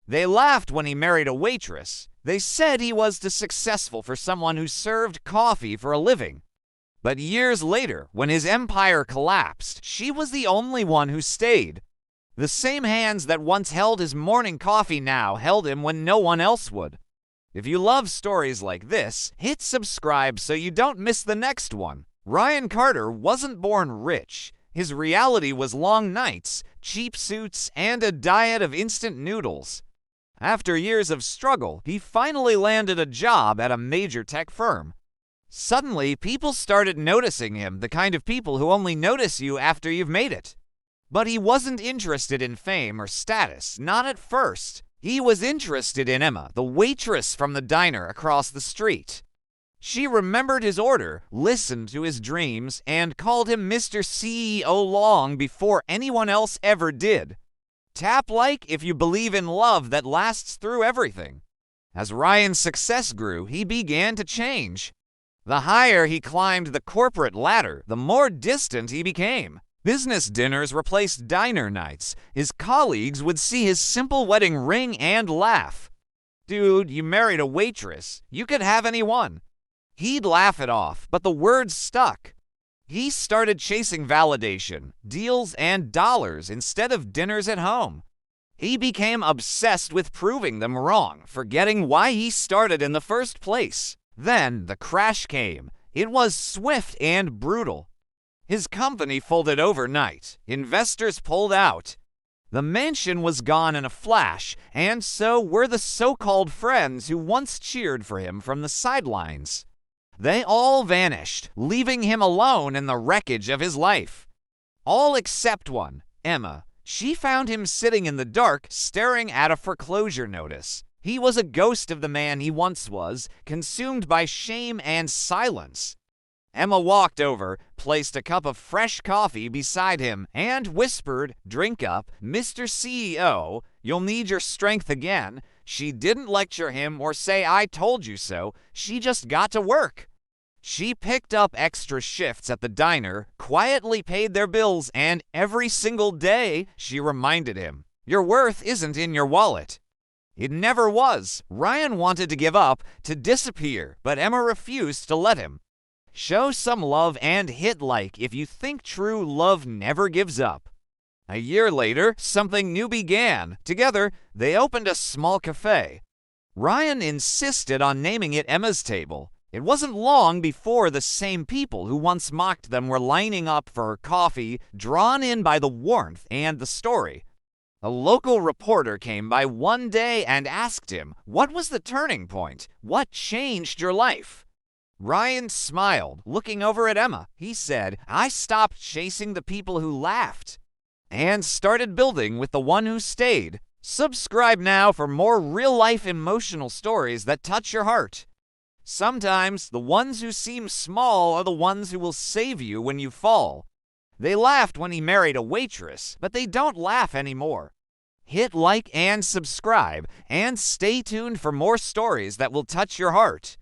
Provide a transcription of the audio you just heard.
They laughed when he married a waitress. They said he was too successful for someone who served coffee for a living. But years later, when his empire collapsed, she was the only one who stayed. The same hands that once held his morning coffee now held him when no one else would. If you love stories like this, hit subscribe so you don't miss the next one. Ryan Carter wasn't born rich. His reality was long nights, cheap suits, and a diet of instant noodles. After years of struggle, he finally landed a job at a major tech firm. Suddenly, people started noticing him, the kind of people who only notice you after you've made it. But he wasn't interested in fame or status, not at first. He was interested in Emma, the waitress from the diner across the street. She remembered his order, listened to his dreams, and called him Mr. CEO long before anyone else ever did. Tap like if you believe in love that lasts through everything. As Ryan's success grew, he began to change. The higher he climbed the corporate ladder, the more distant he became. Business dinners replaced diner nights. His colleagues would see his simple wedding ring and laugh. "Dude, you married a waitress. You could have anyone." He'd laugh it off, but the words stuck. He started chasing validation, deals, and dollars instead of dinners at home. He became obsessed with proving them wrong, forgetting why he started in the first place. Then the crash came. It was swift and brutal. His company folded overnight. Investors pulled out. The mansion was gone in a flash, and so were the so-called friends who once cheered for him from the sidelines. They all vanished, leaving him alone in the wreckage of his life. All except one, Emma. She found him sitting in the dark, staring at a foreclosure notice. He was a ghost of the man he once was, consumed by shame and silence. Emma walked over, placed a cup of fresh coffee beside him, and whispered, "Drink up, Mr. CEO. You'll need your strength again." She didn't lecture him or say, "I told you so." She just got to work. She picked up extra shifts at the diner, quietly paid their bills, and every single day she reminded him, "Your worth isn't in your wallet." It never was. Ryan wanted to give up, to disappear, but Emma refused to let him. Show some love and hit like if you think true love never gives up. A year later, something new began. Together, they opened a small cafe. Ryan insisted on naming it Emma's Table. It wasn't long before the same people who once mocked them were lining up for her coffee, drawn in by the warmth and the story. A local reporter came by one day and asked him, "What was the turning point? What changed your life?" Ryan smiled, looking over at Emma. He said, "I stopped chasing the people who laughed and started building with the one who stayed." Subscribe now for more real-life emotional stories that touch your heart. Sometimes the ones who seem small are the ones who will save you when you fall. They laughed when he married a waitress, but they don't laugh anymore. Hit like and subscribe, and stay tuned for more stories that will touch your heart.